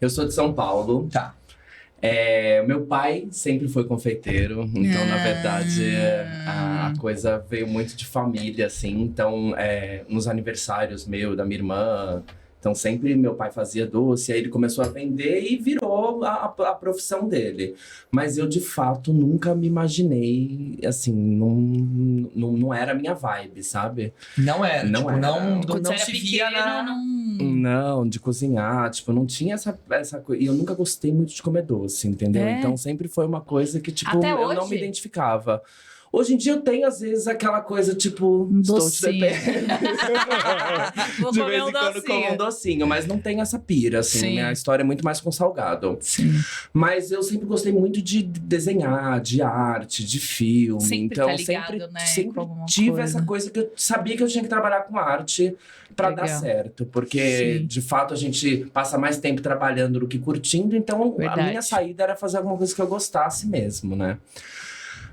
Eu sou de São Paulo. Tá. Meu pai sempre foi confeiteiro, então, na verdade, a coisa veio muito de família, assim. Então, nos aniversários da minha irmã, então sempre meu pai fazia doce, aí ele começou a vender e virou a profissão dele. Mas eu, de fato, nunca me imaginei, assim, não era a minha vibe, sabe? Não era, Não tipo, era. não Quando você era se via pequeno, Não, de cozinhar, tipo, não tinha essa coisa. E eu nunca gostei muito de comer doce, entendeu? É? Então sempre foi uma coisa que, tipo, Até eu não hoje? me identificava. Hoje em dia eu tenho, às vezes, aquela coisa, tipo, estou te docinho. devendo. Vou De comer vez um em quando docinho. como um docinho, mas não tem essa pira, assim. Sim. Minha história é muito mais com salgado. Sim. Mas eu sempre gostei muito de desenhar, de arte, de filme. Sempre então tá ligado, sempre, né, sempre com alguma tive coisa. essa coisa que eu sabia que eu tinha que trabalhar com arte pra dar Legal. certo. Porque, Sim. de fato, a gente passa mais tempo trabalhando do que curtindo. Então, Verdade. a minha saída era fazer alguma coisa que eu gostasse mesmo, né?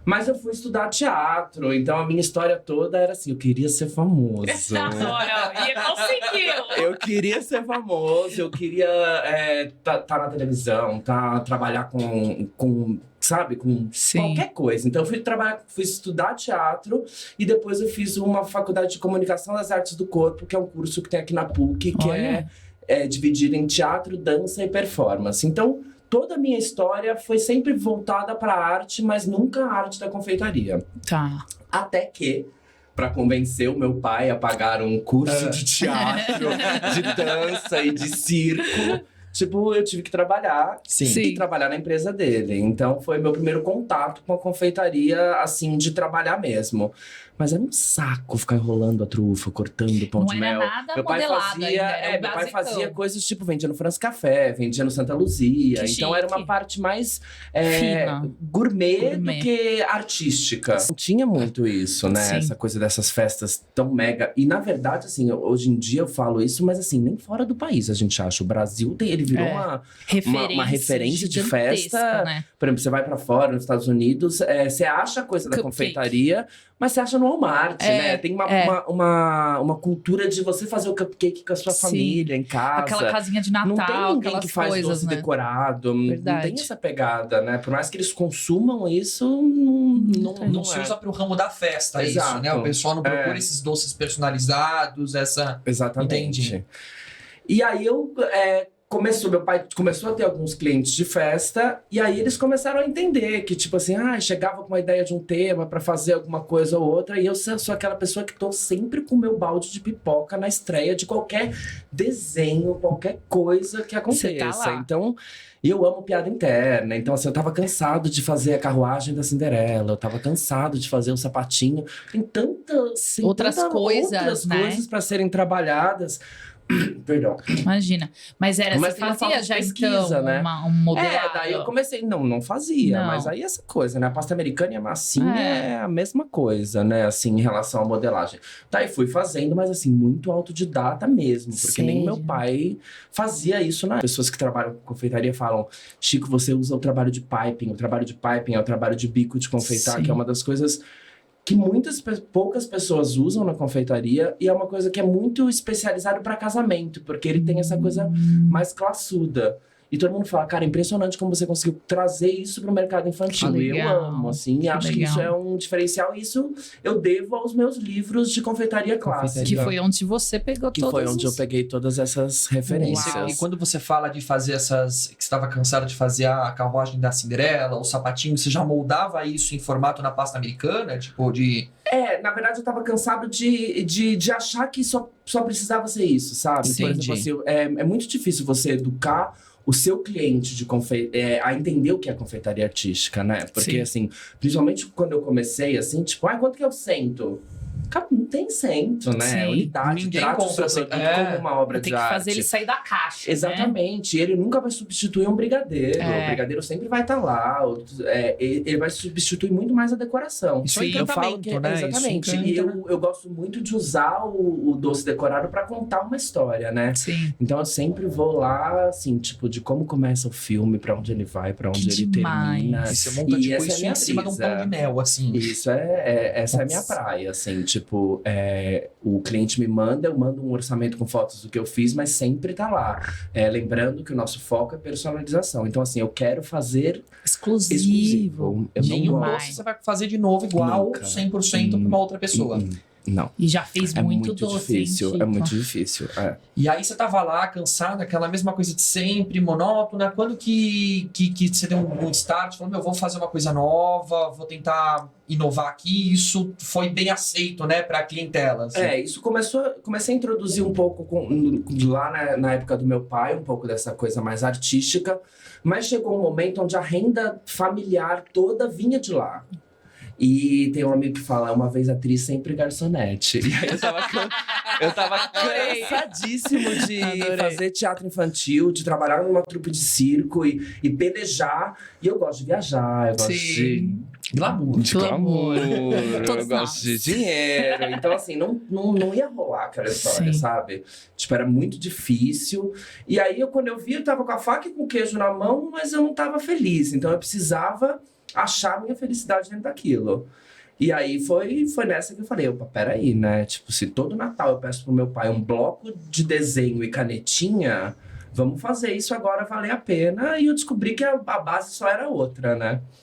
Mas eu fui estudar teatro, então a minha história toda era assim, eu queria ser famoso. Olha, e conseguiu. Eu queria ser famoso, eu queria tá na televisão, trabalhar com sabe, com Sim. qualquer coisa. Então eu fui estudar teatro e depois eu fiz uma faculdade de comunicação das artes do corpo, que é um curso que tem aqui na PUC, que Olha. é dividido em teatro, dança e performance. Então, toda a minha história foi sempre voltada para a arte, mas nunca a arte da confeitaria. Tá. Até que, para convencer o meu pai a pagar um curso de teatro, de dança e de circo, tipo, eu tive que trabalhar Sim. e trabalhar na empresa dele. Então, foi meu primeiro contato com a confeitaria, assim, de trabalhar mesmo. Mas era um saco ficar enrolando a trufa, cortando pão Não de era mel. nada Meu pai modelado fazia, ainda, era o meu pai basicão. fazia coisas tipo, vendia no France Café, vendia no Santa Luzia. Que Então era uma chique. parte mais Fina. gourmet do Gourmet. que artística. Não tinha muito isso, né? Sim. Essa coisa dessas festas tão mega. E na verdade, assim, hoje em dia eu falo isso, mas assim, nem fora do país a gente acha. O Brasil ele virou uma referência de gigantesca, festa. né? Por exemplo, você vai pra fora, nos Estados Unidos, você acha a coisa da Cupcake. confeitaria, mas você acha no Walmart, né? Tem uma cultura de você fazer o cupcake com a sua Sim. família, em casa. Aquela casinha de Natal, Não tem ninguém aquelas que faz coisas, doce né? decorado, não Verdade. tem essa pegada, né? Por mais que eles consumam isso, não Não se usa pro ramo da festa, Exato. isso, né? O pessoal não procura É. esses doces personalizados, essa... Exatamente. Entendi. E aí meu pai começou a ter alguns clientes de festa, e aí eles começaram a entender que, tipo assim, chegava com uma ideia de um tema pra fazer alguma coisa ou outra, e eu sou aquela pessoa que tô sempre com o meu balde de pipoca na estreia de qualquer desenho, qualquer coisa que aconteça. Você tá lá. Então, eu amo piada interna, então assim, eu tava cansado de fazer a carruagem da Cinderela, eu tava cansado de fazer o sapatinho. Tem tantas Outras coisas, né? coisas pra serem trabalhadas. Perdão. Imagina. Mas Mas você tem uma falta fazia de já pesquisa, então né? um modelado? Daí eu comecei, não fazia, Não. mas aí essa coisa, né? A pasta americana e a massinha É. é a mesma coisa, né? Assim, em relação à modelagem. Daí fui fazendo, mas assim, muito autodidata mesmo, porque nem meu Sério? pai fazia isso, né? Pessoas que trabalham com confeitaria falam, Chico, você usa o trabalho de piping. O trabalho de piping é o trabalho de bico de confeitar, Sim. que é uma das coisas que poucas pessoas usam na confeitaria, e é uma coisa que é muito especializada para casamento, porque ele tem essa coisa mais classuda. E todo mundo fala, cara, impressionante como você conseguiu trazer isso pro mercado infantil. Que E eu legal, amo, assim, e que acho que legal. isso é um diferencial. E isso eu devo aos meus livros de confeitaria clássica. Que foi onde você pegou Que todos foi onde eu os... peguei todas essas referências. Uau. E quando você fala de fazer essas... Que você estava cansado de fazer a carruagem da Cinderela, o sapatinho, você já moldava isso em formato na pasta americana? Tipo, de... Na verdade, eu tava cansado de achar que só precisava ser isso, sabe? Sim. Por exemplo, assim, é muito difícil você educar o seu cliente a entender o que é confeitaria artística, né? Porque, Sim. assim, principalmente quando eu comecei, assim, tipo, quanto que eu cento? Cara, não tem cento, né? Sim. Unidade, Ninguém trata o seu compra produto cento. como uma obra Tem de que arte. fazer ele sair da caixa, Exatamente. E ele nunca vai substituir um brigadeiro. É. O brigadeiro sempre vai estar lá. Ele vai substituir muito mais a decoração. Isso é eu falo encantamento, né? Isso Exatamente. encanta, E né? eu gosto muito de usar o doce decorado para contar uma história, né? Sim. Então eu sempre vou lá, assim, tipo, de como começa o filme, pra onde ele vai, pra onde Que ele demais. termina. E você monta, E tipo, essa é a isso minha em cima de um brisa. pão de mel, assim. Isso essa é a minha Nossa. praia, assim, tipo, tipo, o cliente me manda, eu mando um orçamento com fotos do que eu fiz, mas sempre tá lá. Lembrando que o nosso foco é personalização. Então, assim, eu quero fazer exclusivo. Eu E não nenhum gosto. doce você vai fazer de novo igual, Nunca. 100% pra uma outra pessoa. Não. E já fez É muito muito doce, difícil, hein, é Chico? muito difícil. E aí você tava lá, cansado, aquela mesma coisa de sempre, monótona. Quando que você deu um start? Falou, meu, vou fazer uma coisa nova, vou tentar inovar aqui. Isso foi bem aceito, né, pra clientela. Assim. Isso comecei a introduzir um pouco lá na época do meu pai, um pouco dessa coisa mais artística, mas chegou um momento onde a renda familiar toda vinha de lá. E tem um amigo que fala, uma vez atriz, sempre garçonete. E aí eu tava Adorei. cansadíssimo de Adorei. fazer teatro infantil, de trabalhar numa trupe de circo e pelejar. E eu gosto de viajar, eu gosto de Glamour. glamour, Todos eu gosto de dinheiro. Então, assim, não ia rolar aquela história, Sim. sabe? Tipo, era muito difícil. E aí, quando eu vi, eu tava com a faca e com o queijo na mão, mas eu não tava feliz. Então, eu precisava achar minha felicidade dentro daquilo. E aí, foi nessa que eu falei, opa, peraí, né? Tipo, se todo Natal eu peço pro meu pai um bloco de desenho e canetinha, vamos fazer isso agora valer a pena. E eu descobri que a base só era outra, né?